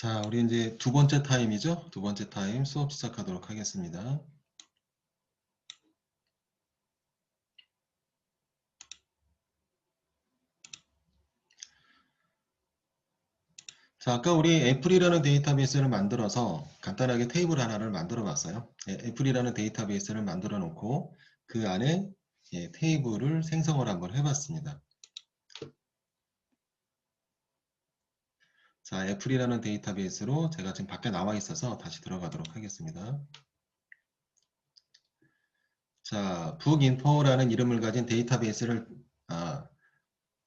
자, 우리 이제 두 번째 타임이죠? 두 번째 타임 수업 시작하도록 하겠습니다. 자, 아까 우리 애플이라는 데이터베이스를 만들어서 간단하게 테이블 하나를 만들어 봤어요. 애플이라는 데이터베이스를 만들어 놓고 그 안에 테이블을 생성을 한번 해봤습니다. 자, 애플이라는 데이터베이스로 제가 지금 밖에 나와 있어서 다시 들어가도록 하겠습니다. 자, 북인포라는 이름을 가진 데이터베이스를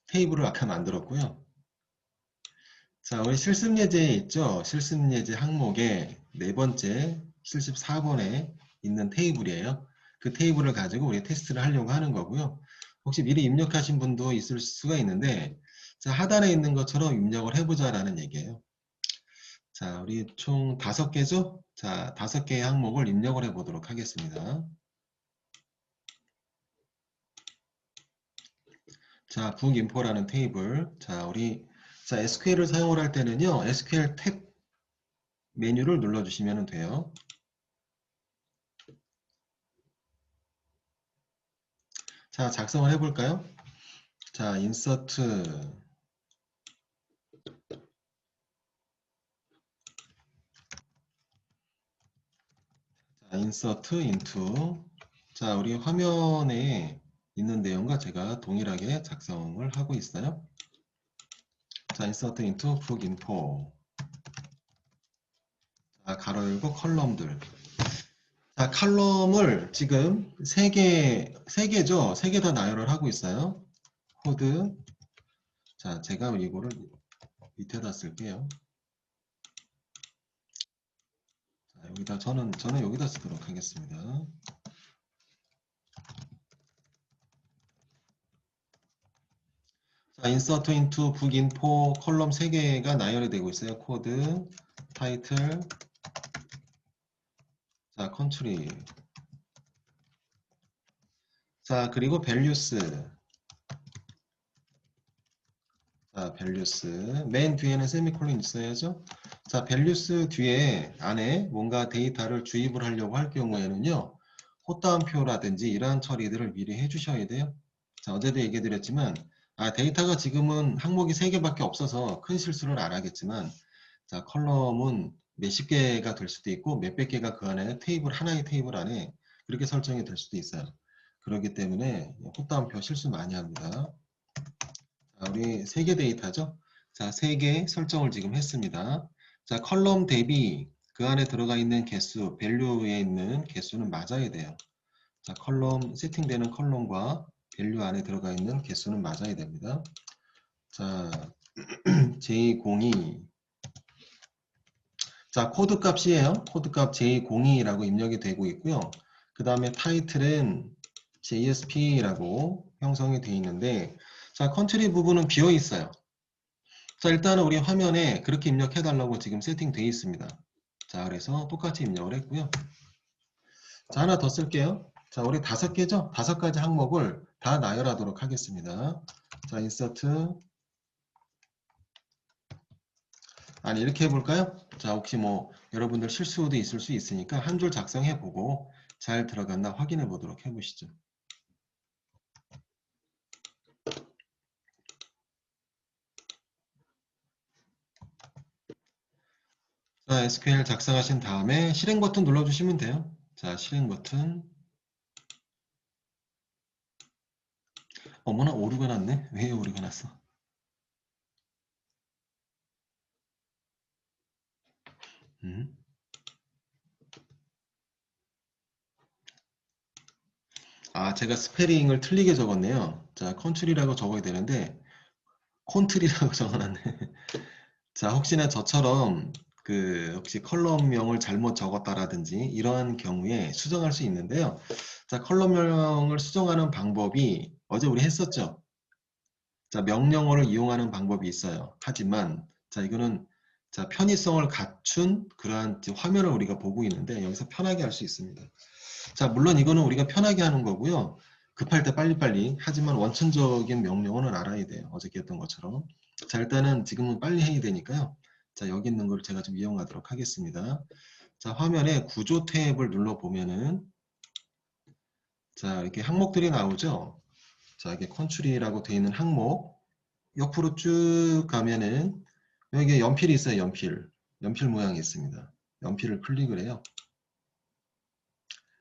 테이블을 아까 만들었고요. 자, 우리 실습예제에 있죠? 실습예제 항목의 네 번째 74번에 있는 테이블이에요. 그 테이블을 가지고 우리 테스트를 하려고 하는 거고요. 혹시 미리 입력하신 분도 있을 수가 있는데, 자, 하단에 있는 것처럼 입력을 해보자라는 얘기예요. 자, 우리 총 5개죠? 자, 5개의 항목을 입력을 해보도록 하겠습니다. 자, 북인포라는 테이블. 자, SQL을 사용을 할 때는요, SQL 탭 메뉴를 눌러주시면 돼요. 자, 작성을 해볼까요? 자, insert into. 자, 우리 화면에 있는 내용과 제가 동일하게 작성을 하고 있어요. 자, insert into 북인포. 자, 가로 열고 컬럼들. 자, 칼럼을 지금 3개죠? 3개 다 나열을 하고 있어요. 코드. 자, 제가 이거를 밑에다 쓸게요. 자, 여기다 저는 여기다 쓰도록 하겠습니다. 자, insert into 북인포 컬럼 3개가 나열이 되고 있어요. 코드, 타이틀, 자, 컨트리. 자, 그리고 values. 자, values. 맨 뒤에는 세미콜론 있어야죠. 자, values 뒤에 안에 뭔가 데이터를 주입을 하려고 할 경우에는요, 헛다운표라든지 이러한 처리들을 미리 해주셔야 돼요. 자, 어제도 얘기 드렸지만, 데이터가 지금은 항목이 3개밖에 없어서 큰 실수를 안 하겠지만, 자, 컬럼은 몇십 개가 될 수도 있고, 몇백 개가 그 안에 하나의 테이블 안에 그렇게 설정이 될 수도 있어요. 그렇기 때문에 헛다운표 실수 많이 합니다. 자, 우리 3개 데이터죠? 자, 3개 설정을 지금 했습니다. 자, 컬럼 대비 그 안에 들어가 있는 개수, 밸류에 있는 개수는 맞아야 돼요. 자, 세팅되는 컬럼과 밸류 안에 들어가 있는 개수는 맞아야 됩니다. 자, J02. 자, 코드 값이에요. 코드 값 J02라고 입력이 되고 있고요. 그 다음에 타이틀은 JSP라고 형성이 되어 있는데, 자, 컨트리 부분은 비어 있어요. 자, 일단은 우리 화면에 그렇게 입력해 달라고 지금 세팅되어 있습니다. 자, 그래서 똑같이 입력을 했고요. 자, 하나 더 쓸게요. 자, 우리 5개죠? 5가지 항목을 다 나열하도록 하겠습니다. 자, insert. 아니, 이렇게 해볼까요? 자, 혹시 뭐 여러분들 실수도 있을 수 있으니까 한 줄 작성해 보고 잘 들어갔나 확인해 보도록 해보시죠. 자, SQL 작성하신 다음에 실행 버튼 눌러주시면 돼요. 자, 실행 버튼. 어머나, 오류가 났네. 왜 오류가 났어? 제가 스페링을 틀리게 적었네요. 자, 컨트리라고 적어야 되는데 콘트리라고 적어놨네. 자, 혹시나 저처럼 혹시 컬럼명을 잘못 적었다라든지 이러한 경우에 수정할 수 있는데요. 자, 컬럼명을 수정하는 방법이 어제 우리 했었죠. 자, 명령어를 이용하는 방법이 있어요. 하지만 자, 이거는 자, 편의성을 갖춘 그러한 화면을 우리가 보고 있는데 여기서 편하게 할 수 있습니다. 자, 물론 이거는 우리가 편하게 하는 거고요. 급할 때 빨리빨리. 하지만 원천적인 명령어는 알아야 돼요. 어저께 했던 것처럼. 자, 일단은 지금은 빨리 해야 되니까요. 자, 여기 있는 걸 제가 좀 이용하도록 하겠습니다. 자, 화면에 구조 탭을 눌러보면은 자, 이렇게 항목들이 나오죠. 자, 이게 컨트리라고 되어 있는 항목 옆으로 쭉 가면은 여기에 연필이 있어요. 연필 모양이 있습니다. 연필을 클릭을 해요.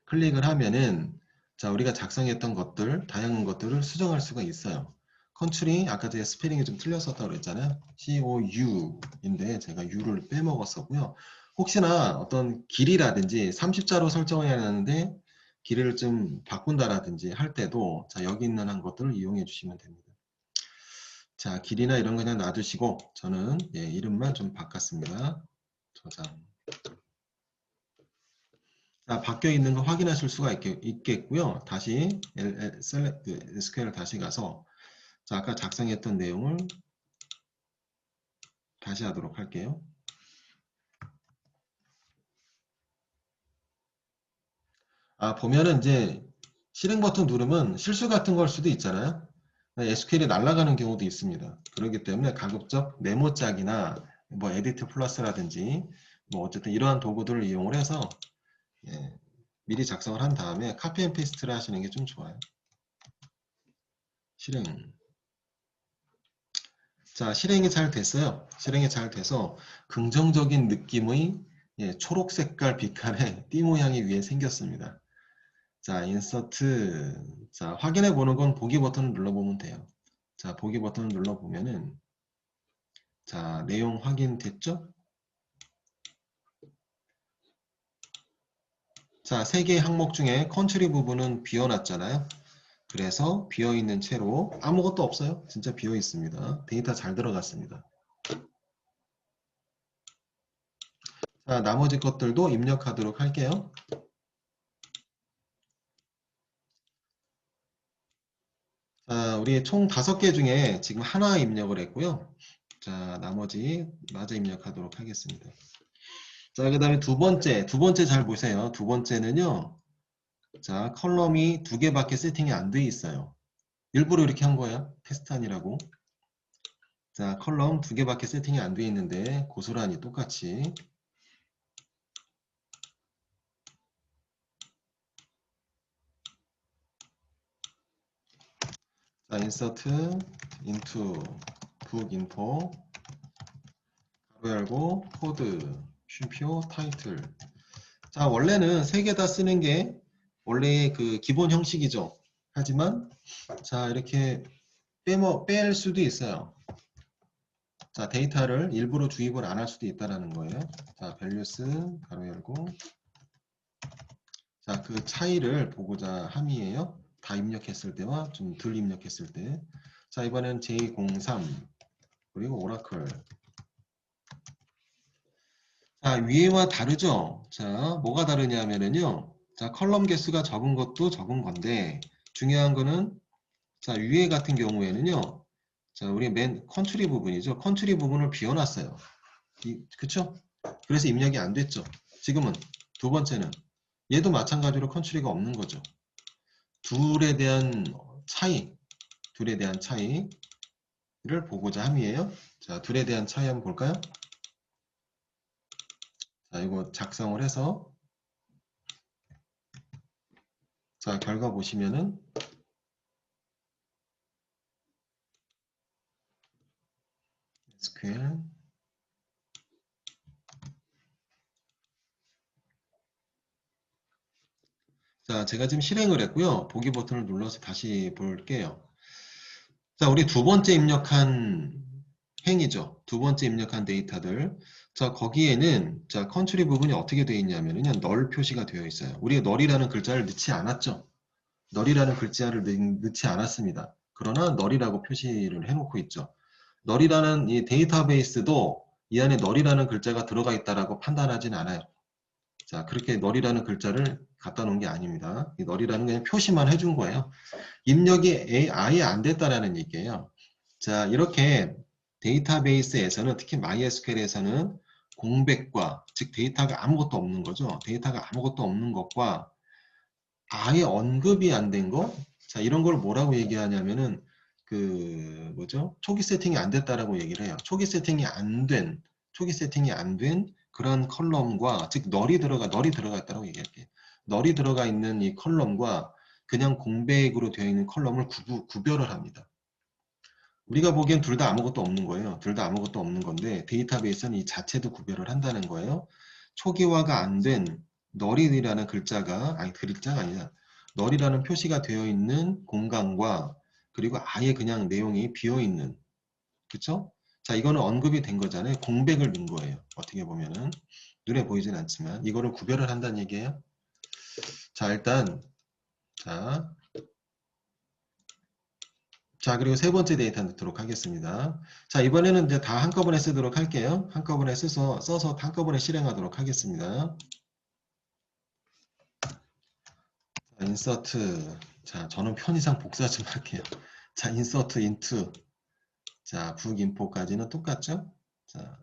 클릭을 하면은 자, 우리가 작성했던 것들, 다양한 것들을 수정할 수가 있어요. 컨트리, 아까 제가 스페링이 좀 틀렸었다고 그랬잖아요. COU인데 제가 U를 빼먹었었고요. 혹시나 어떤 길이라든지 30자로 설정해야 하는데 길이를 좀 바꾼다라든지 할 때도 자, 여기 있는 한 것들을 이용해 주시면 됩니다. 자, 길이나 이런 거 그냥 놔두시고 저는 이름만 좀 바꿨습니다. 저장. 자, 바뀌어 있는 거 확인하실 수가 있겠고요. 다시 SQL 다시 가서 자, 아까 작성했던 내용을 다시 하도록 할게요. 아, 보면은 이제 실행 버튼 누르면 실수 같은 걸 수도 있잖아요. SQL이 날아가는 경우도 있습니다. 그렇기 때문에 가급적 메모장이나 뭐 에디트 플러스라든지 뭐 어쨌든 이러한 도구들을 이용을 해서 미리 작성을 한 다음에 카피 앤 페이스트를 하시는 게 좀 좋아요. 실행. 자, 실행이 잘 됐어요. 실행이 잘 돼서 긍정적인 느낌의 초록 색깔 빛깔의 띠 모양이 위에 생겼습니다. 자, 인서트. 자, 확인해 보는 건 보기 버튼을 눌러보면 돼요. 자, 보기 버튼을 눌러보면은 자, 내용 확인됐죠? 자, 세 개의 항목 중에 컨트리 부분은 비워놨잖아요. 그래서 비어있는 채로 아무것도 없어요. 진짜 비어있습니다. 데이터 잘 들어갔습니다. 자, 나머지 것들도 입력하도록 할게요. 자, 우리 총 5개 중에 지금 하나 입력을 했고요. 자, 나머지 마저 입력하도록 하겠습니다. 자, 그 다음에 두 번째 잘 보세요. 두 번째는요. 자, 컬럼이 2개밖에 세팅이 안 돼 있어요. 일부러 이렇게 한 거예요. 테스트안이라고. 자, 컬럼 2개밖에 세팅이 안 돼 있는데 고스란히 똑같이 자, insert into book info 가로 열고 코드 쉼표 타이틀. 자, 원래는 3개 다 쓰는 게 원래 그 기본 형식이죠. 하지만 자, 이렇게 뺄 수도 있어요. 자, 데이터를 일부러 주입을 안 할 수도 있다는 거예요. 자, values 가로 열고 자, 그 차이를 보고자 함이에요. 다 입력했을 때와 좀 덜 입력했을 때. 자, 이번엔 J03 그리고 오라클. 자, 위에와 다르죠? 자, 뭐가 다르냐면요. 자, 컬럼 개수가 적은 것도 적은 건데 중요한 거는 자, 위에 같은 경우에는요. 자, 우리 맨 컨트리 부분이죠. 컨트리 부분을 비워놨어요. 그쵸? 그래서 입력이 안 됐죠. 지금은 두 번째는 얘도 마찬가지로 컨트리가 없는 거죠. 둘에 대한 차이를 보고자 함이에요. 자, 둘에 대한 차이 한번 볼까요? 자, 이거 작성을 해서 자, 결과 보시면은 SQL 자, 제가 지금 실행을 했고요. 보기 버튼을 눌러서 다시 볼게요. 자, 우리 두 번째 입력한 행이죠. 두 번째 입력한 데이터들. 자, 거기에는 자, 컨트리 부분이 어떻게 되어 있냐면요. 널 표시가 되어 있어요. 우리가 널이라는 글자를 넣지 않았죠. 널이라는 글자를 넣지 않았습니다. 그러나 널이라고 표시를 해놓고 있죠. 널이라는 이 데이터베이스도 이 안에 널이라는 글자가 들어가 있다라고 판단하진 않아요. 자, 그렇게 널이라는 글자를 갖다 놓은 게 아닙니다. 이 널이라는 그냥 표시만 해준 거예요. 입력이 아예 안 됐다라는 얘기예요. 자, 이렇게 데이터베이스에서는 특히 MySQL에서는 공백과 즉 데이터가 아무것도 없는 거죠. 데이터가 아무것도 없는 것과 아예 언급이 안 된 거. 자, 이런 걸 뭐라고 얘기하냐면은 그 뭐죠? 초기 세팅이 안 됐다라고 얘기를 해요. 초기 세팅이 안 된 초기 세팅이 안 된 그런 컬럼과, 즉 널이 들어가 있다고 얘기할게요. 널이 들어가 있는 이 컬럼과 그냥 공백으로 되어 있는 컬럼을 구별을 합니다. 우리가 보기엔 둘 다 아무것도 없는 거예요. 둘 다 아무것도 없는 건데 데이터베이스는 이 자체도 구별을 한다는 거예요. 초기화가 안 된 널이라는 글자가 아니라 널이라는 표시가 되어 있는 공간과 그리고 아예 그냥 내용이 비어 있는, 그쵸? 자, 이거는 언급이 된 거잖아요. 공백을 넣은 거예요. 어떻게 보면은 눈에 보이진 않지만 이거를 구별을 한다는 얘기예요. 자, 일단 자, 그리고 세 번째 데이터 넣도록 하겠습니다. 자, 이번에는 이제 다 한꺼번에 쓰도록 할게요. 한꺼번에 써서 한꺼번에 실행하도록 하겠습니다. 자, 인서트. 자, 저는 편의상 복사 좀 할게요. 자, 인서트 인투. 자, 북인포까지는 똑같죠? 자,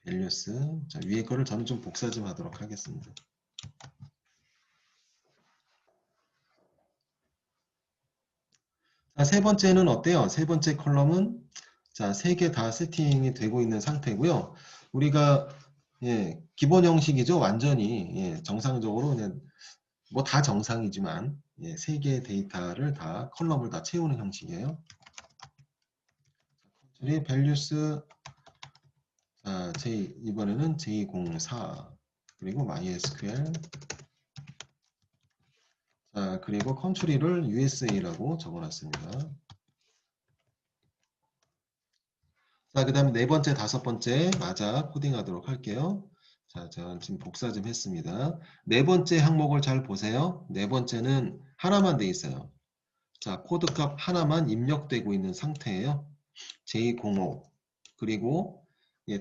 밸류스. 자, 위에 거를 저는 좀 복사 좀 하도록 하겠습니다. 자, 세 번째는 어때요? 세 번째 컬럼은 자, 세 개 다 세팅이 되고 있는 상태고요. 우리가 기본 형식이죠. 완전히 정상적으로 뭐 다 정상이지만 세 개의 데이터를 다 컬럼을 다 채우는 형식이에요. 이 밸류스 이번에는 J04 그리고 MySQL 자, 그리고 컨트리를 USA라고 적어놨습니다. 자, 그 다음에 네 번째, 다섯 번째 맞아 코딩하도록 할게요. 자, 제가 지금 복사 좀 했습니다. 네 번째 항목을 잘 보세요. 네 번째는 하나만 돼 있어요. 자, 코드값 하나만 입력되고 있는 상태예요. J05 그리고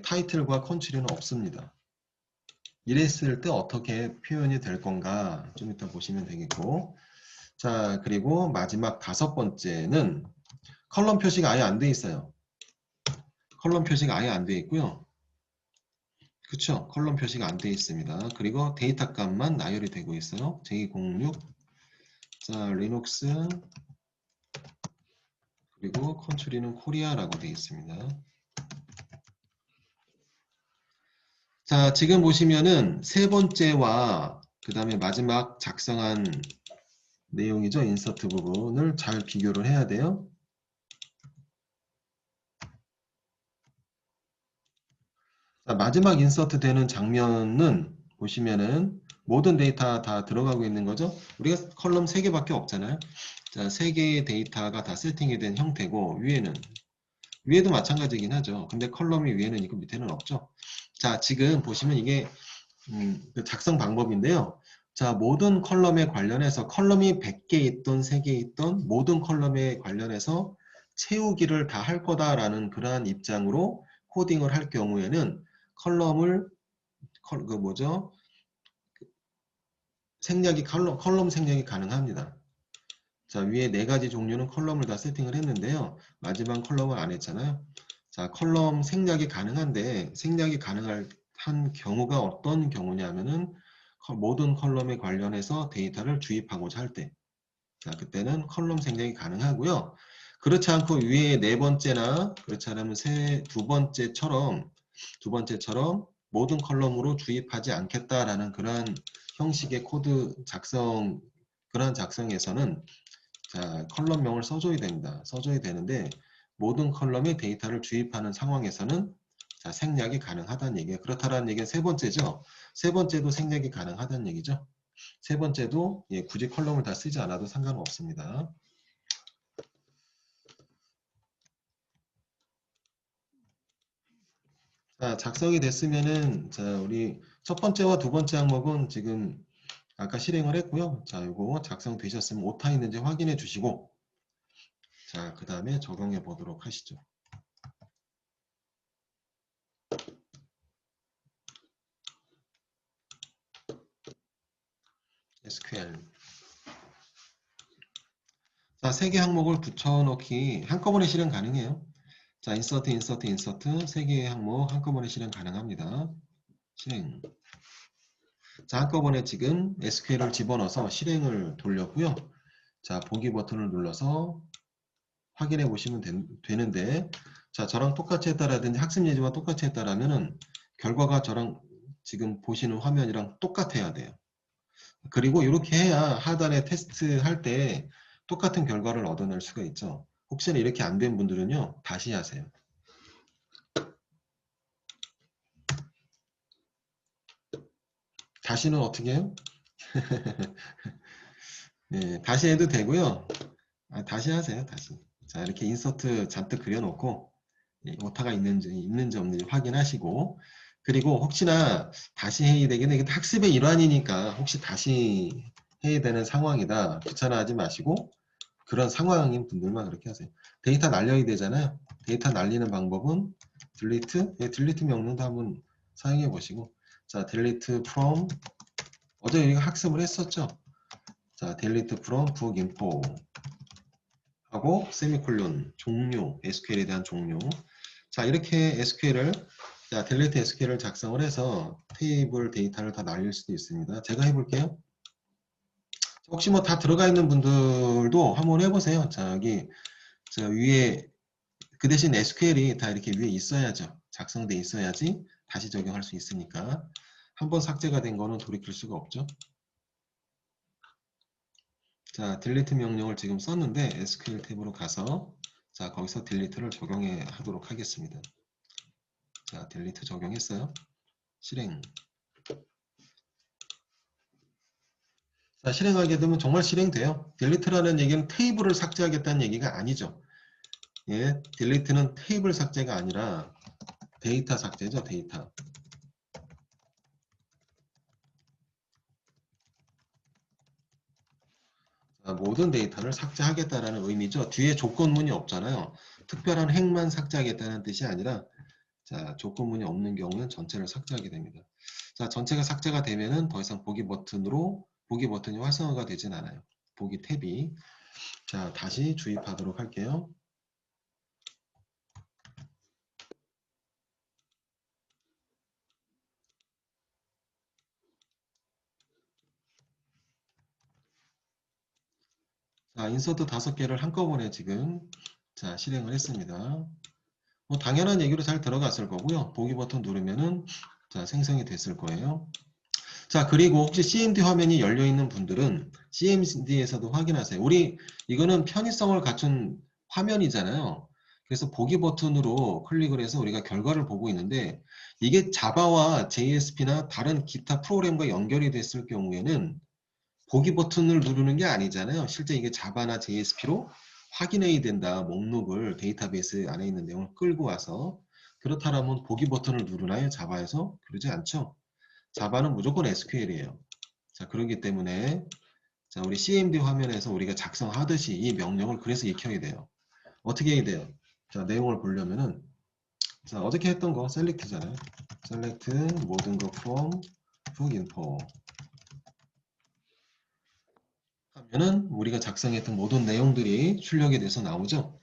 타이틀과 컨트리는 없습니다. 이랬을 때 어떻게 표현이 될 건가 좀 이따 보시면 되겠고, 자, 그리고 마지막 다섯 번째는 컬럼 표시가 아예 안 돼 있어요. 컬럼 표시가 아예 안 돼 있고요. 그쵸? 컬럼 표시가 안 돼 있습니다. 그리고 데이터 값만 나열이 되고 있어요. J06 자, 리눅스 그리고 컨트리는 코리아라고 되어 있습니다. 자, 지금 보시면은 세 번째와 그 다음에 마지막 작성한 내용이죠. 인서트 부분을 잘 비교를 해야 돼요. 자, 마지막 인서트 되는 장면은 보시면은 모든 데이터 다 들어가고 있는 거죠. 우리가 컬럼 3개밖에 없잖아요. 자, 3개의 데이터가 다 세팅이 된 형태고 위에도 마찬가지긴 하죠. 근데 컬럼이 위에는 있고 밑에는 없죠. 자, 지금 보시면 이게 그 작성 방법인데요. 자, 모든 컬럼에 관련해서 컬럼이 100개 있던 3개 있던 모든 컬럼에 관련해서 채우기를 다 할 거다라는 그러한 입장으로 코딩을 할 경우에는 컬럼 생략이 컬럼 생략이 가능합니다. 자, 위에 네 가지 종류는 컬럼을 다 세팅을 했는데요. 마지막 컬럼을 안 했잖아요. 자, 컬럼 생략이 가능한데 생략이 가능한 경우가 어떤 경우냐면은 모든 컬럼에 관련해서 데이터를 주입하고자 할 때, 자, 그때는 컬럼 생략이 가능하고요. 그렇지 않고 위에 네 번째나 그렇지 않으면 두 번째처럼 모든 컬럼으로 주입하지 않겠다라는 그러한 형식의 코드 그러한 작성에서는 자, 컬럼명을 써줘야 됩니다. 써줘야 되는데 모든 컬럼에 데이터를 주입하는 상황에서는 자, 생략이 가능하다는 얘기예요. 그렇다라는 얘기는 세 번째죠. 세 번째도 생략이 가능하다는 얘기죠. 세 번째도 굳이 컬럼을 다 쓰지 않아도 상관없습니다. 자, 작성이 됐으면은 자, 우리 첫 번째와 두 번째 항목은 지금 아까 실행을 했고요. 자, 이거 작성되셨으면 오타 있는지 확인해 주시고 자, 그 다음에 적용해 보도록 하시죠. SQL. 자, 세 개 항목을 붙여넣기 한꺼번에 실행 가능해요. 자, 인서트 세 개의 항목 한꺼번에 실행 가능합니다. 실행. 자, 한꺼번에 지금 SQL을 집어넣어서 실행을 돌렸고요. 자, 보기 버튼을 눌러서 확인해 보시면 되는데 자, 저랑 똑같이 했다라든지 학습 예지와 똑같이 했다라면은 결과가 저랑 지금 보시는 화면이랑 똑같아야 돼요. 그리고 이렇게 해야 하단에 테스트 할 때 똑같은 결과를 얻어낼 수가 있죠. 혹시나 이렇게 안 된 분들은요, 다시 하세요. 다시는 어떻게 해요? 네, 다시 해도 되고요. 다시 하세요, 다시. 자, 이렇게 인서트 잔뜩 그려놓고, 오타가 있는지 없는지 확인하시고, 그리고 혹시나 다시 해야 되겠네. 이게 학습의 일환이니까 혹시 다시 해야 되는 상황이다. 귀찮아하지 마시고, 그런 상황인 분들만 그렇게 하세요. 데이터 날려야 되잖아요. 데이터 날리는 방법은 delete, delete 명령도 한번 사용해 보시고, 자, delete from, 어제 우리가 학습을 했었죠. 자, delete from book info 하고 세미콜론 종료, SQL에 대한 종료. 자, 이렇게 SQL을 자, delete SQL을 작성을 해서 테이블 데이터를 다 날릴 수도 있습니다. 제가 해볼게요. 혹시 뭐 다 들어가 있는 분들도 한번 해보세요. 자, 여기 저 위에 그 대신 SQL이 다 이렇게 위에 있어야죠. 작성돼 있어야지 다시 적용할 수 있으니까. 한번 삭제가 된 거는 돌이킬 수가 없죠. 자, delete 명령을 지금 썼는데 SQL 탭으로 가서 자, 거기서 delete를 적용해 하도록 하겠습니다. 자, delete 적용했어요. 실행. 자, 실행하게 되면 정말 실행돼요. delete라는 얘기는 테이블을 삭제하겠다는 얘기가 아니죠. 예, delete는 테이블 삭제가 아니라 데이터 삭제죠, 데이터. 모든 데이터를 삭제하겠다라는 의미죠. 뒤에 조건문이 없잖아요. 특별한 행만 삭제하겠다는 뜻이 아니라 자, 조건문이 없는 경우는 전체를 삭제하게 됩니다. 자, 전체가 삭제가 되면은 더 이상 보기 버튼이 활성화가 되진 않아요. 보기 탭이. 자, 다시 주입하도록 할게요. 자, 인서트 5개를 한꺼번에 지금 자, 실행을 했습니다. 뭐 당연한 얘기로 잘 들어갔을 거고요. 보기 버튼 누르면은 자, 생성이 됐을 거예요. 자, 그리고 혹시 CMD 화면이 열려 있는 분들은 CMD에서도 확인하세요. 우리 이거는 편의성을 갖춘 화면이잖아요. 그래서 보기 버튼으로 클릭을 해서 우리가 결과를 보고 있는데 이게 자바와 JSP나 다른 기타 프로그램과 연결이 됐을 경우에는 보기 버튼을 누르는 게 아니잖아요. 실제 이게 자바나 JSP로 확인해야 된다. 목록을 데이터베이스 안에 있는 내용을 끌고 와서 그렇다면 보기 버튼을 누르나요? 자바에서? 그러지 않죠. 자바는 무조건 SQL이에요. 자, 그렇기 때문에 자, 우리 CMD 화면에서 우리가 작성하듯이 이 명령을 그래서 익혀야 돼요. 어떻게 해야 돼요? 자, 내용을 보려면은 자, 어저께 했던 거 셀렉트잖아요. 셀렉트 모든 거 from book info 하면은 우리가 작성했던 모든 내용들이 출력이 돼서 나오죠.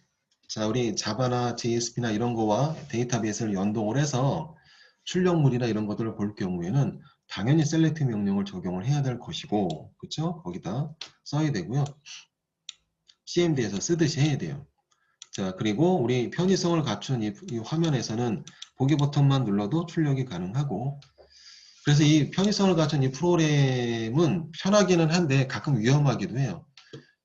자, 우리 자바나 JSP나 이런 거와 데이터베이스를 연동을 해서 출력물이나 이런 것들을 볼 경우에는 당연히 셀렉트 명령을 적용을 해야 될 것이고, 그쵸? 거기다 써야 되고요. CMD에서 쓰듯이 해야 돼요. 자, 그리고 우리 편의성을 갖춘 이 화면에서는 보기 버튼만 눌러도 출력이 가능하고, 그래서 이 편의성을 갖춘 이 프로그램은 편하기는 한데 가끔 위험하기도 해요.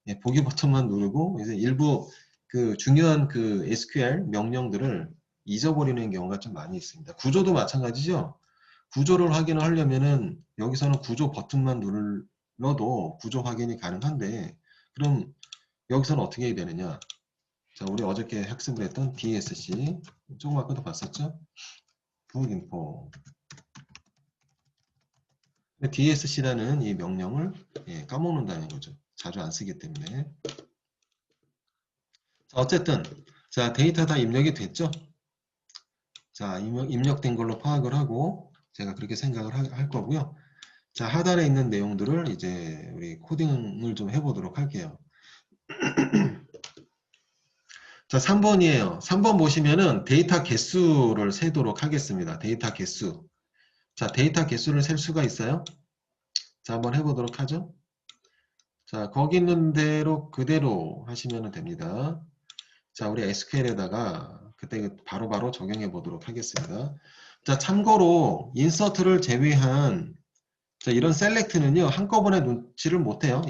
예, 보기 버튼만 누르고 이제 일부 그 중요한 그 SQL 명령들을 잊어버리는 경우가 좀 많이 있습니다. 구조도 마찬가지죠. 구조를 확인을 하려면은 여기서는 구조 버튼만 눌러도 구조 확인이 가능한데 그럼 여기서는 어떻게 해야 되느냐? 자, 우리 어저께 학습을 했던 DSC 조금 아까도 봤었죠? book info DSC라는 이 명령을 까먹는다는 거죠. 자주 안 쓰기 때문에. 자, 어쨌든 자, 데이터 다 입력이 됐죠? 자, 입력된 걸로 파악을 하고 제가 그렇게 생각을 할 거고요. 자, 하단에 있는 내용들을 이제 우리 코딩을 좀 해보도록 할게요. 자, 3번이에요. 3번 보시면은 데이터 개수를 세도록 하겠습니다. 데이터 개수. 자, 데이터 개수를 셀 수가 있어요? 자, 한번 해보도록 하죠. 자, 거기 있는 대로 그대로 하시면 됩니다. 자, 우리 SQL에다가 그때 바로바로 적용해 보도록 하겠습니다. 자, 참고로 인서트를 제외한 자, 이런 셀렉트는요, 한꺼번에 놓지를 못해요.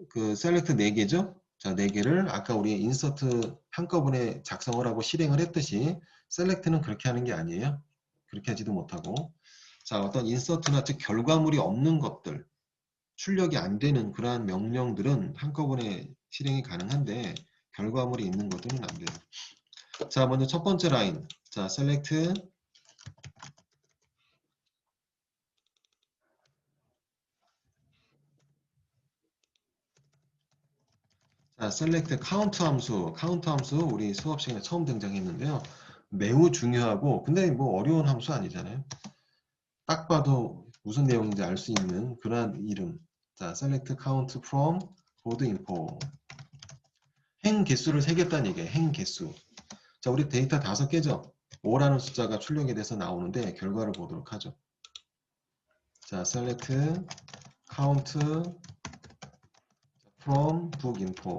그 셀렉트 4개죠? 자, 4개를 아까 우리 인서트 한꺼번에 작성을 하고 실행을 했듯이 셀렉트는 그렇게 하는 게 아니에요. 그렇게 하지도 못하고. 자, 어떤 인서트나 즉 결과물이 없는 것들, 출력이 안 되는 그러한 명령들은 한꺼번에 실행이 가능한데 결과물이 있는 것들은 안 돼요. 자, 먼저 첫 번째 라인. 자, 셀렉트 자, select count 함수 우리 수업 시간에 처음 등장했는데요. 매우 중요하고 근데 뭐 어려운 함수 아니잖아요. 딱 봐도 무슨 내용인지 알 수 있는 그러한 이름. 자, select count from board info. 행 개수를 세겠다는 얘기예요. 행 개수. 자, 우리 데이터 5개죠. 5라는 숫자가 출력이 돼서 나오는데 결과를 보도록 하죠. 자, select count from book info.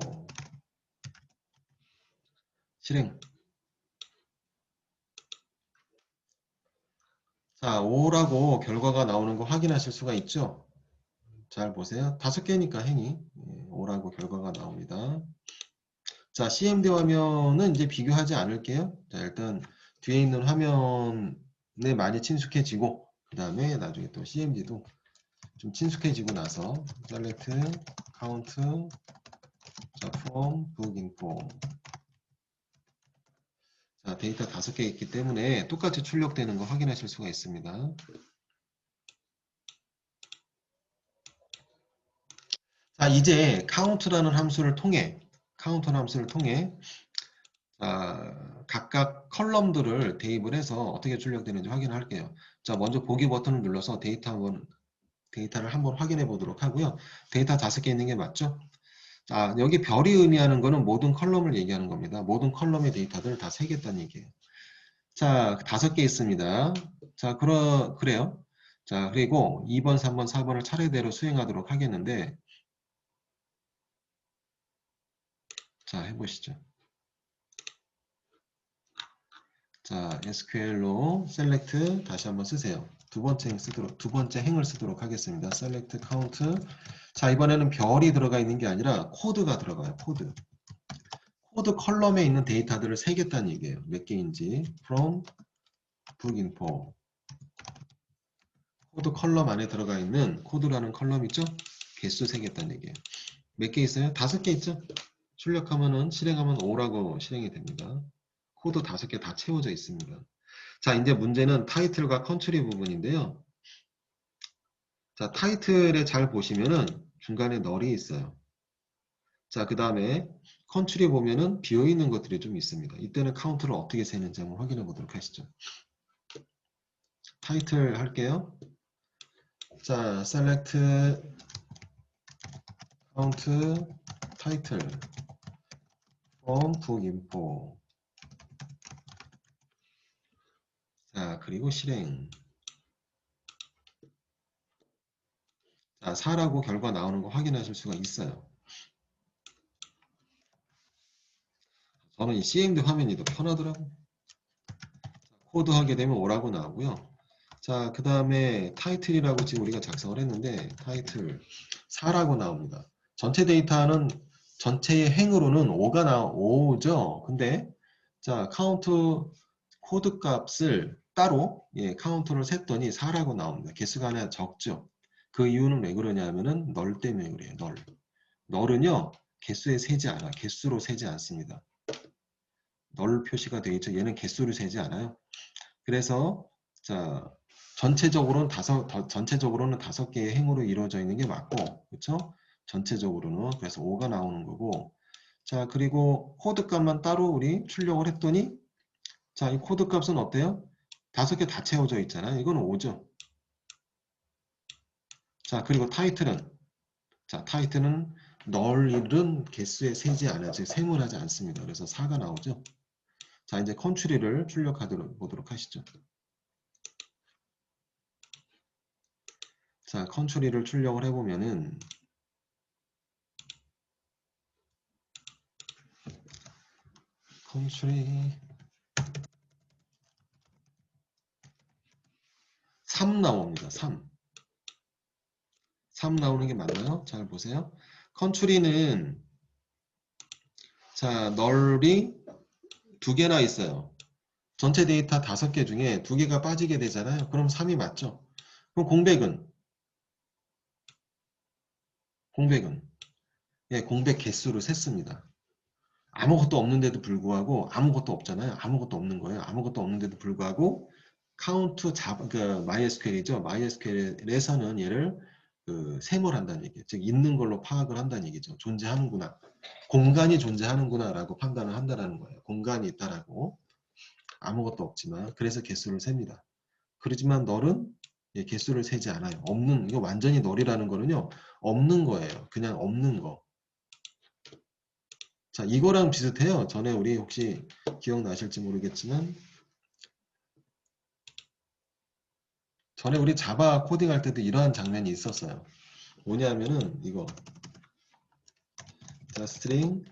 실행. 자, 5라고 결과가 나오는 거 확인하실 수가 있죠. 잘 보세요. 5개니까 행이 5라고 결과가 나옵니다. 자, CMD 화면은 이제 비교하지 않을게요. 자, 일단 뒤에 있는 화면에 많이 친숙해지고 그 다음에 나중에 또 CMD도 좀 친숙해지고 나서 select count 자, from book info. 자, 데이터 5개 있기 때문에 똑같이 출력되는 거 확인하실 수가 있습니다. 자, 이제 count라는 함수를 통해 자, 각각 컬럼들을 대입을 해서 어떻게 출력되는지 확인할게요. 자, 먼저 보기 버튼을 눌러서 데이터를 한번 확인해 보도록 하고요. 데이터 5개 있는 게 맞죠? 자, 여기 별이 의미하는 거는 모든 컬럼을 얘기하는 겁니다. 모든 컬럼의 데이터들을 다 세겠다는 얘기예요. 자, 5개 있습니다. 자, 그래요. 자, 그리고 2번, 3번, 4번을 차례대로 수행하도록 하겠는데, 자, 해보시죠. 자, SQL로 select 다시 한번 쓰세요. 두 번째 행을 쓰도록 하겠습니다. select count. 자, 이번에는 별이 들어가 있는 게 아니라 코드가 들어가요. 코드 컬럼에 있는 데이터들을 세겠다는 얘기예요. 몇 개인지. from book info. 코드 컬럼 안에 들어가 있는 코드라는 컬럼 있죠? 개수 세겠다는 얘기예요. 몇 개 있어요? 5개 있죠? 실행하면 5라고 실행이 됩니다. 코드 5개 다 채워져 있습니다. 자, 이제 문제는 타이틀과 컨트리 부분인데요. 자, 타이틀에 잘 보시면은 중간에 널이 있어요. 자, 그 다음에 컨트리 보면은 비어있는 것들이 좀 있습니다. 이때는 카운트를 어떻게 세는지 한번 확인해 보도록 하시죠. 타이틀 할게요. 자, select count title from book info. 자, 그리고 실행. 자, 4라고 결과 나오는 거 확인하실 수가 있어요. 저는 이 CMD 화면이 더 편하더라고요. 코드 하게 되면 5라고 나오고요. 자, 그 다음에 타이틀이라고 지금 우리가 작성을 했는데 타이틀 4라고 나옵니다. 전체 데이터는 전체의 행으로는 5죠. 근데 자, 카운트 코드 값을 따로 카운트를 셌더니 4라고 나옵니다. 개수가 하나 적죠. 그 이유는 왜 그러냐면은 널 때문에 그래요. 널은요. 개수에 세지 않아. 개수로 세지 않습니다. 널 표시가 되어 있죠. 얘는 개수를 세지 않아요. 그래서 자, 전체적으로는 5개의 행으로 이루어져 있는 게 맞고, 그렇죠? 전체적으로는 그래서 5가 나오는 거고, 자, 그리고 코드 값만 따로 우리 출력을 했더니, 자, 이 코드 값은 어때요? 5개 다 채워져 있잖아요. 이건 5죠. 자, 그리고 타이틀은 널은 개수에 세지 않아요. 즉 세문하지 않습니다. 그래서 4가 나오죠. 자, 이제 컨트리를 출력하도록 보도록 하시죠. 자, 컨트리를 출력을 해보면은 컨트리 3 나옵니다. 3 나오는 게 맞나요? 잘 보세요. 컨트리는 자 널이 2개나 있어요. 전체 데이터 5개 중에 2개가 빠지게 되잖아요. 그럼 3이 맞죠? 그럼 공백은 예, 공백 개수를 셌습니다. 아무것도 없는데도 불구하고 아무것도 없잖아요. 아무것도 없는 거예요. 아무것도 없는데도 불구하고 카운트 그 MySQL이죠. MySQL에서는 얘를 셈을 한다는 얘기예요. 즉 있는 걸로 파악을 한다는 얘기죠. 존재하는구나. 공간이 존재하는구나 라고 판단을 한다는 거예요. 공간이 있다라고. 아무것도 없지만 그래서 개수를 셉니다. 그렇지만 널은 예, 개수를 세지 않아요. 이거 완전히 널이라는 거는요. 없는 거예요. 그냥 없는 거. 자, 이거랑 비슷해요. 전에 우리 혹시 기억나실지 모르겠지만 전에 우리 자바 코딩할 때도 이러한 장면이 있었어요. 뭐냐면은 이거 자, string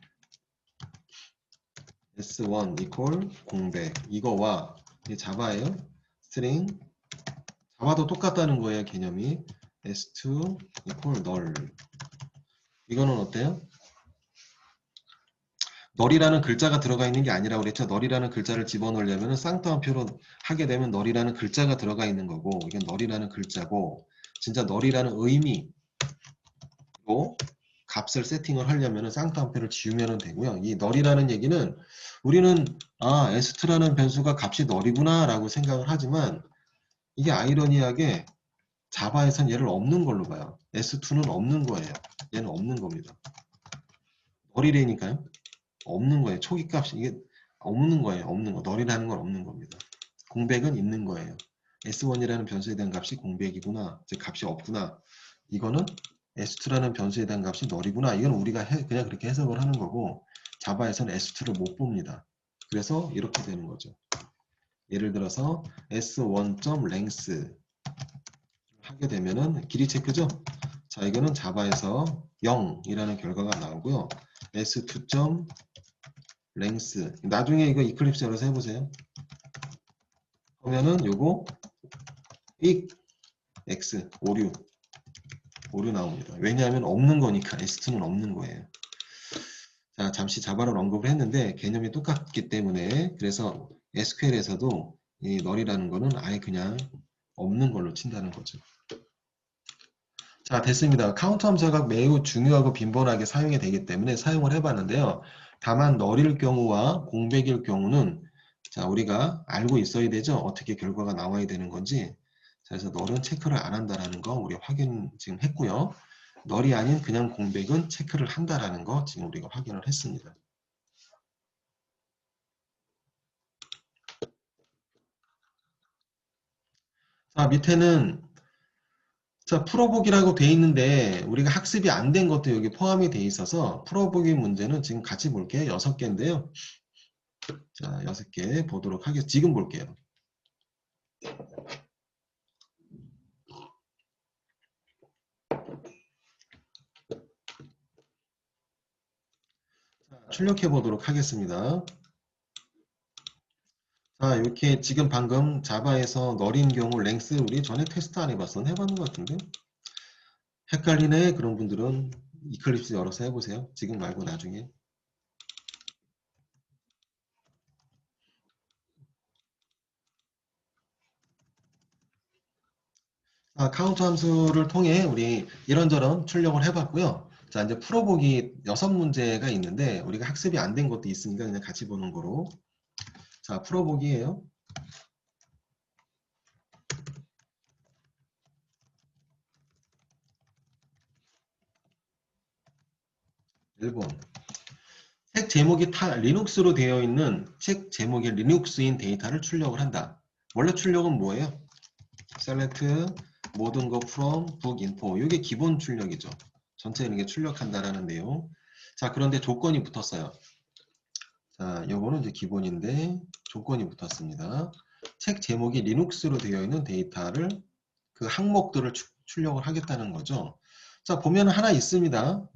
s1 equal 공백 이거와 이게 자바예요. string 자바도 똑같다는 거예요. 개념이 s2 equal null 이거는 어때요? 널이라는 글자가 들어가 있는 게 아니라 그랬죠. 널이라는 글자를 집어넣으려면 쌍따옴표로 하게 되면 널이라는 글자가 들어가 있는 거고 이건 널이라는 글자고 진짜 널이라는 의미로 값을 세팅을 하려면 쌍따옴표를 지우면 되고요. 이 널이라는 얘기는 우리는 st라는 변수가 값이 널이구나 라고 생각을 하지만 이게 아이러니하게 자바에선 얘를 없는 걸로 봐요. s2는 없는 거예요. 얘는 없는 겁니다. 널이라니까요. 없는 거예요. 초기 값이 이게 없는 거예요. 없는 거. 널이라는 건 없는 겁니다. 공백은 있는 거예요. S1이라는 변수에 대한 값이 공백이구나. 즉 값이 없구나. 이거는 S2라는 변수에 대한 값이 널이구나. 이건 우리가 그냥 그렇게 해석을 하는 거고 자바에서는 S2를 못 봅니다. 그래서 이렇게 되는 거죠. 예를 들어서 S1.length 하게 되면은 길이 체크죠. 자, 이거는 자바에서 0이라는 결과가 나오고요. S2. 랭스 나중에 이거 이클립스 열어서 해보세요. 그러면은 요거 빅 X 오류 나옵니다. 왜냐하면 없는 거니까 S2는 없는 거예요. 자, 잠시 자바를 언급을 했는데 개념이 똑같기 때문에 그래서 SQL에서도 이 널이라는 거는 아예 그냥 없는 걸로 친다는 거죠. 자, 됐습니다. 카운트 함수가 매우 중요하고 빈번하게 사용이 되기 때문에 사용을 해봤는데요. 다만 널일 경우와 공백일 경우는 자, 우리가 알고 있어야 되죠. 어떻게 결과가 나와야 되는 건지. 자, 그래서 널은 체크를 안 한다라는 거 우리 확인 지금 했고요. 널이 아닌 그냥 공백은 체크를 한다라는 거 지금 우리가 확인을 했습니다. 자, 밑에는 자, 풀어보기라고 돼 있는데 우리가 학습이 안 된 것도 여기 포함이 돼 있어서 풀어보기 문제는 지금 같이 볼게요. 6개인데요. 자, 6개 보도록 하겠습니다. 지금 볼게요. 자, 출력해 보도록 하겠습니다. 자, 이렇게 지금 방금 자바에서 널인 경우 랭스 우리 전에 테스트 안 해봤었나? 해봤는 것 같은데 헷갈리네 그런 분들은 이클립스 열어서 해보세요. 지금 말고 나중에. 자, 카운트 함수를 통해 우리 이런저런 출력을 해봤고요. 자, 이제 풀어보기 6문제가 있는데 우리가 학습이 안 된 것도 있으니까 그냥 같이 보는 거로. 자, 풀어보기예요. 1번. 책 제목이 리눅스로 되어 있는 책 제목이 리눅스인 데이터를 출력을 한다. 원래 출력은 뭐예요? select 모든 거 from book info. 이게 기본 출력이죠. 전체 이렇게 출력한다라는 내용. 자, 그런데 조건이 붙었어요. 자, 요거는 이제 기본인데 조건이 붙었습니다. 책 제목이 리눅스로 되어 있는 데이터를 그 항목들을 출력을 하겠다는 거죠. 자, 보면 하나 있습니다.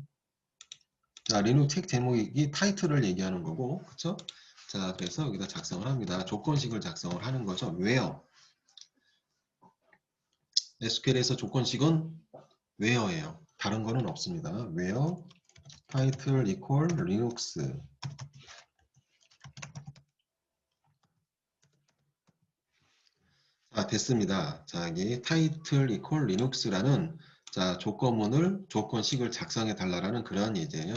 자, 리눅스 책 제목이 타이틀을 얘기하는 거고, 그쵸? 자, 그래서 여기다 작성을 합니다. 조건식을 작성을 하는 거죠. 왜요? SQL에서 조건식은 where예요. 다른 거는 없습니다. where title equal linux. 자, 됐습니다. 자, 여기 title equal linux라는 자, 조건식을 작성해 달라라는 그러한 예제예요.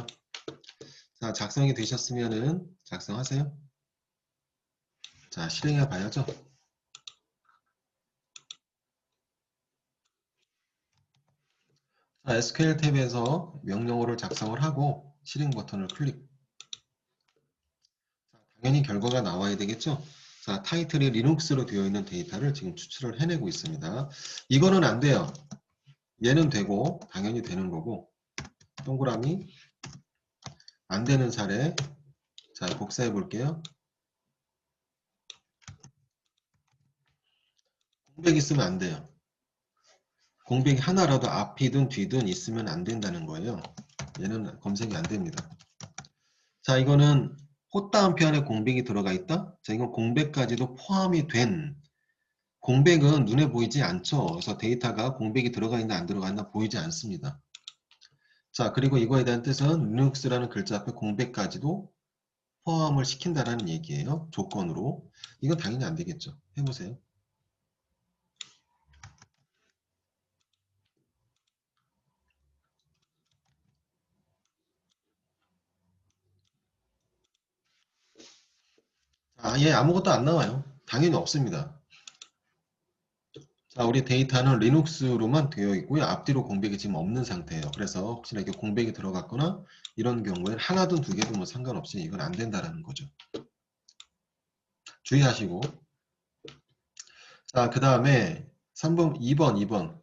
자, 작성이 되셨으면은 작성하세요. 자, 실행해 봐야죠. 자, SQL 탭에서 명령어를 작성을 하고 실행 버튼을 클릭. 당연히 결과가 나와야 되겠죠. 자, 타이틀이 리눅스로 되어 있는 데이터를 지금 추출을 해내고 있습니다. 이거는 안 돼요. 얘는 되고 당연히 되는 거고, 동그라미 안 되는 사례. 자, 복사해 볼게요. 공백 있으면 안 돼요. 공백이 하나라도 앞이든 뒤든 있으면 안 된다는 거예요. 얘는 검색이 안 됩니다. 자, 이거는 헛다운표 안에 공백이 들어가 있다. 자, 이건 공백까지도 포함이 된, 공백은 눈에 보이지 않죠. 그래서 데이터가 공백이 들어가 있나 안 들어가 있나 보이지 않습니다. 자, 그리고 이거에 대한 뜻은 리눅스라는 글자 앞에 공백까지도 포함을 시킨다라는 얘기예요. 조건으로. 이건 당연히 안 되겠죠. 해보세요. 아, 예, 아무것도 안 나와요. 당연히 없습니다. 자, 우리 데이터는 리눅스로만 되어 있고요. 앞뒤로 공백이 지금 없는 상태예요. 그래서 혹시나 이게 공백이 들어갔거나 이런 경우에는 하나든 두 개든 뭐 상관없이 이건 안 된다라는 거죠. 주의하시고. 자, 그 다음에 3번, 2번.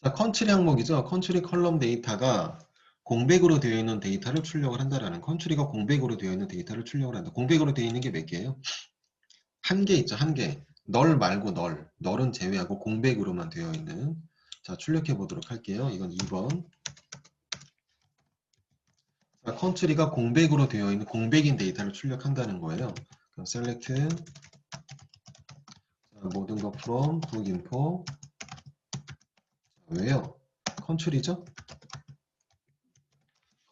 자, 컨트리 항목이죠. 컨트리 컬럼 데이터가 공백으로 되어 있는 데이터를 출력을 한다라는, 컨트리가 공백으로 되어 있는 데이터를 출력을 한다. 공백으로 되어 있는 게 몇 개예요? 한 개 있죠. 한 개. 널 말고 널은 제외하고 공백으로만 되어 있는. 자, 출력해 보도록 할게요. 이건 2번. 자, 컨트리가 공백으로 되어 있는 공백인 데이터를 출력한다는 거예요. 그럼 select 자, 모든 거 from book info. 왜요? 컨트리죠?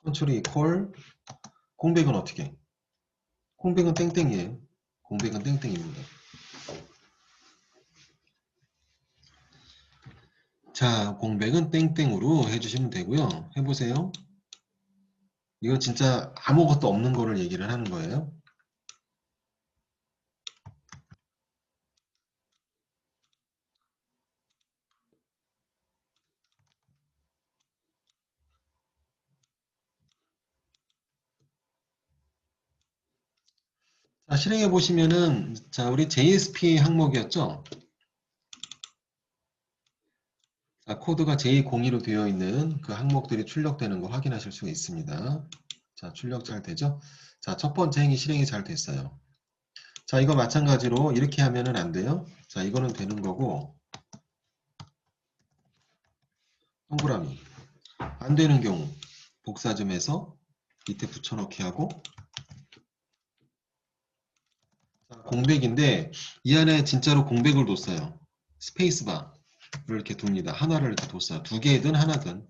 컨트리 equal 공백은 어떻게? 공백은 땡땡이에요. 공백은 땡땡입니다. 자, 공백은 땡땡으로 해주시면 되고요. 해보세요. 이건 진짜 아무것도 없는 거를 얘기를 하는 거예요. 자, 실행해 보시면은, 자, 우리 JSP 항목이었죠? 자, 코드가 J02로 되어 있는 그 항목들이 출력되는 거 확인하실 수가 있습니다. 자, 출력 잘 되죠? 자, 첫 번째 행위 실행이 잘 됐어요. 자, 이거 마찬가지로 이렇게 하면은 안 돼요. 자, 이거는 되는 거고, 동그라미. 안 되는 경우, 복사 좀 해서 밑에 붙여넣기 하고, 자, 공백인데, 이 안에 진짜로 공백을 뒀어요. 스페이스바를 이렇게 둡니다. 하나를 이렇게 뒀어요. 두 개든 하나든.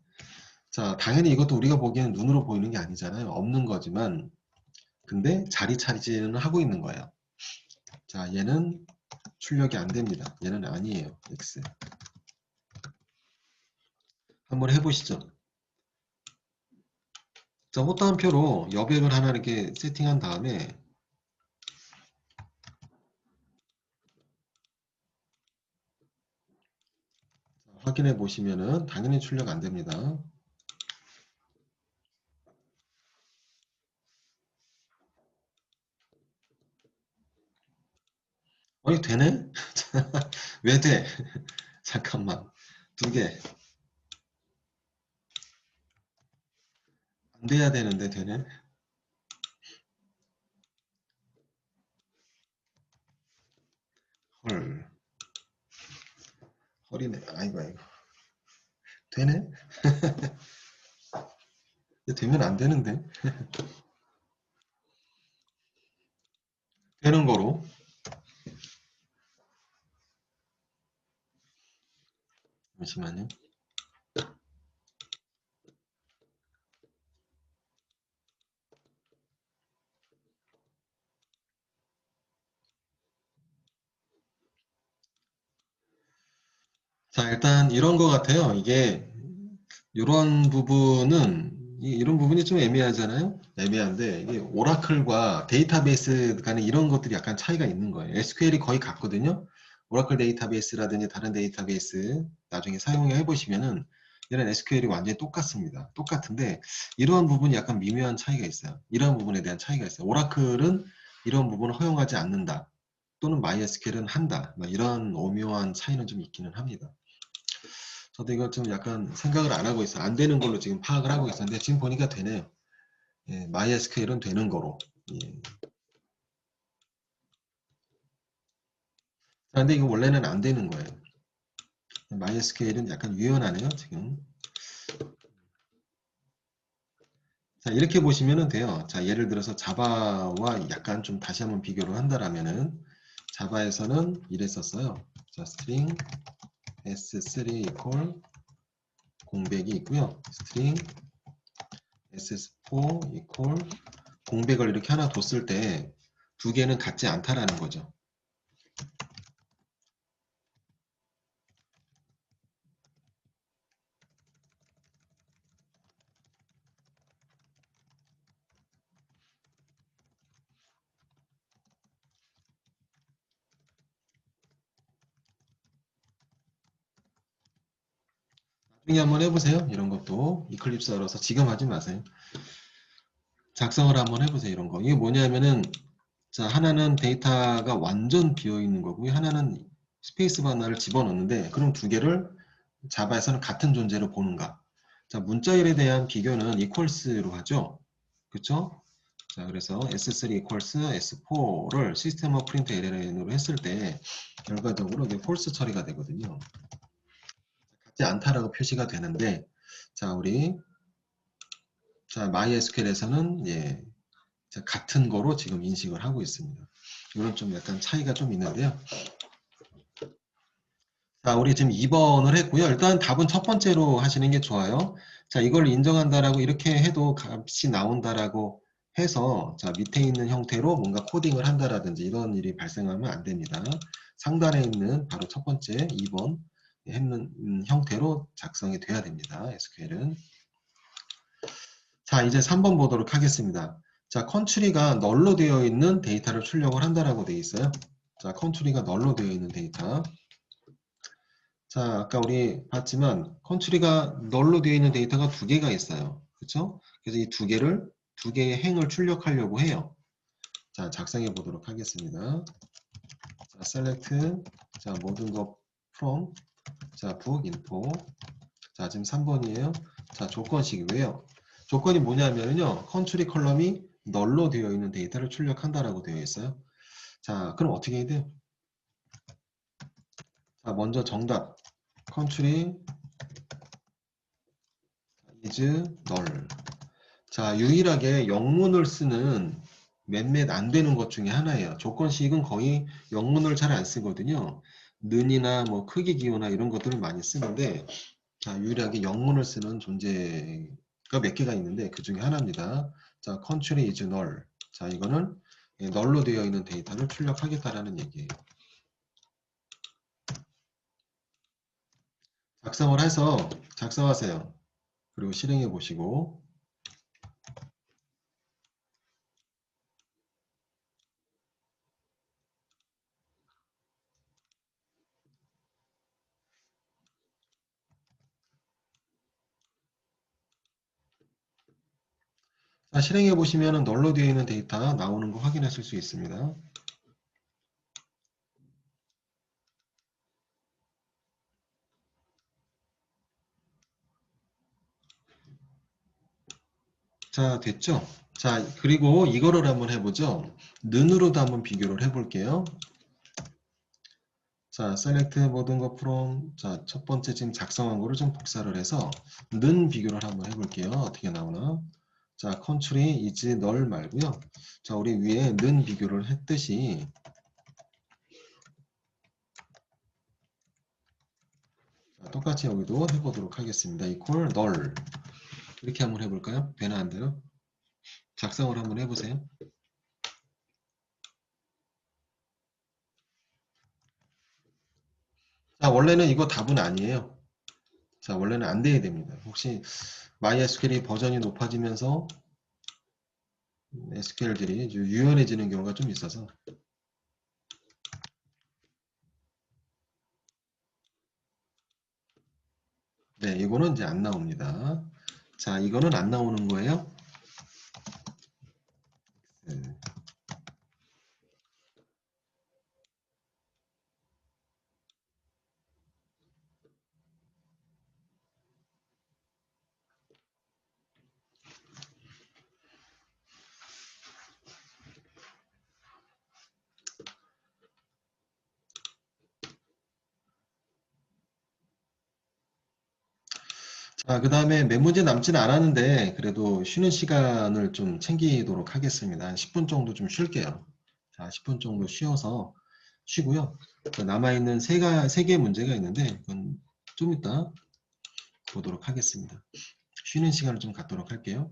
자, 당연히 이것도 우리가 보기에는 눈으로 보이는 게 아니잖아요. 없는 거지만, 근데 자리 차지는 하고 있는 거예요. 자, 얘는 출력이 안 됩니다. 얘는 아니에요. X. 한번 해보시죠. 자, 호따옴표로 여백을 하나 이렇게 세팅한 다음에 확인해 보시면은 당연히 출력 안 됩니다. 되네? 왜 돼? 잠깐만. 두 개. 안 돼야 되는데 되네? 헐. 헐이네. 아이고. 되네? 되면 안 되는데? 되는 거로. 잠시만요. 자, 일단 이런 거 같아요. 이게 이런 부분은 이런 부분이 좀 애매하잖아요. 애매한데 이게 오라클과 데이터베이스 간에 이런 것들이 약간 차이가 있는 거예요. SQL이 거의 같거든요. 오라클 데이터베이스라든지 다른 데이터베이스 나중에 사용해 보시면은 이런 SQL이 완전히 똑같습니다. 똑같은데 이러한 부분이 약간 미묘한 차이가 있어요. 이러한 부분에 대한 차이가 있어요. 오라클은 이런 부분을 허용하지 않는다. 또는 MySQL은 한다. 뭐 이런 오묘한 차이는 좀 있기는 합니다. 저도 이거 좀 약간 생각을 안 하고 있어요. 안 되는 걸로 지금 파악을 하고 있었는데 지금 보니까 되네요. 예, MySQL은 되는 거로. 예. 아, 근데 이거 원래는 안 되는 거예요. MySQL은 약간 유연하네요, 지금. 자, 이렇게 보시면 돼요. 자, 예를 들어서 자바와 약간 좀 다시 한번 비교를 한다라면은 자바에서는 이랬었어요. 자, string s3 equal 공백이 있고요. string s4 equal 공백을 이렇게 하나 뒀을 때 두 개는 같지 않다라는 거죠. 나중에 한번 해보세요. 이런 것도 이클립스 열어서 지금 하지 마세요. 작성을 한번 해보세요. 이런 거. 이게 뭐냐면은 자, 하나는 데이터가 완전 비어 있는 거고요. 하나는 스페이스바 하나를 집어넣는데 그럼 두 개를 자바에서는 같은 존재로 보는가? 자, 문자열에 대한 비교는 equals로 하죠. 그쵸? 자, 그래서 S3 equals S4를 시스템 오브 프린트 LLN으로 했을 때 결과적으로 이게 false 처리가 되거든요. 같지 않다라고 표시가 되는데 자, 우리 자, MySQL에서는 예, 자, 같은 거로 지금 인식을 하고 있습니다. 이런 좀 약간 차이가 좀 있는데요. 자, 우리 지금 2번을 했고요. 일단 답은 첫 번째로 하시는 게 좋아요. 자, 이걸 인정한다라고 이렇게 해도 값이 나온다라고 해서 자, 밑에 있는 형태로 뭔가 코딩을 한다라든지 이런 일이 발생하면 안 됩니다. 상단에 있는 바로 첫 번째 2번 했는 형태로 작성이 돼야 됩니다. SQL은. 자, 이제 3번 보도록 하겠습니다. 자, 컨트리가 널로 되어 있는 데이터를 출력을 한다라고 되어 있어요. 자, 컨트리가 널로 되어 있는 데이터. 자, 아까 우리 봤지만 컨트리가 널로 되어 있는 데이터가 두 개가 있어요. 그렇죠? 그래서 이 두 개의 행을 출력하려고 해요. 자, 작성해 보도록 하겠습니다. 자, select 자, 모든 것 from 자, book info 자, 지금 3번이에요. 자, 조건식이 왜요? 조건이 뭐냐면요. 컨트리 컬럼이 널로 되어 있는 데이터를 출력한다라고 되어 있어요. 자, 그럼 어떻게 해야 돼요? 자, 먼저 정답. 컨트리 is null. 자, 유일하게 영문을 쓰는 몇몇 안 되는 것 중에 하나예요. 조건식은 거의 영문을 잘 안 쓰거든요. 는이나 뭐 크기 기호나 이런 것들을 많이 쓰는데 자, 유일하게 영문을 쓰는 존재가 몇 개가 있는데 그 중에 하나입니다. 자, country is null. 자, 이거는 널로 되어 있는 데이터를 출력하겠다라는 얘기예요. 작성을 해서 작성하세요. 그리고 실행해 보시고 자, 실행해 보시면 널로 되어 있는 데이터 나오는 거 확인하실 수 있습니다. 자, 됐죠? 자, 그리고 이거를 한번 해보죠. 는으로도 한번 비교를 해볼게요. 자, select 모든 거 from 자, 첫 번째 지금 작성한 거를 좀 복사를 해서 는 비교를 한번 해볼게요. 어떻게 나오나? 자, country is null 말고요. 자, 우리 위에 는 비교를 했듯이 똑같이 여기도 해보도록 하겠습니다. equal null 이렇게 한번 해볼까요? 되나 안 돼요? 작성을 한번 해보세요. 자, 원래는 이거 답은 아니에요. 자, 원래는 안 돼야 됩니다. 혹시 MySQL이 버전이 높아지면서 SQL들이 유연해지는 경우가 좀 있어서 네, 이거는 이제 안 나옵니다. 자, 이거는 안 나오는 거예요. 네. 자, 그 다음에 몇 문제 남지는 않았는데 그래도 쉬는 시간을 좀 챙기도록 하겠습니다. 한 10분 정도 좀 쉴게요. 자, 10분 정도 쉬어서 쉬고요. 남아있는 세 개 문제가 있는데 그건 좀 이따 보도록 하겠습니다. 쉬는 시간을 좀 갖도록 할게요.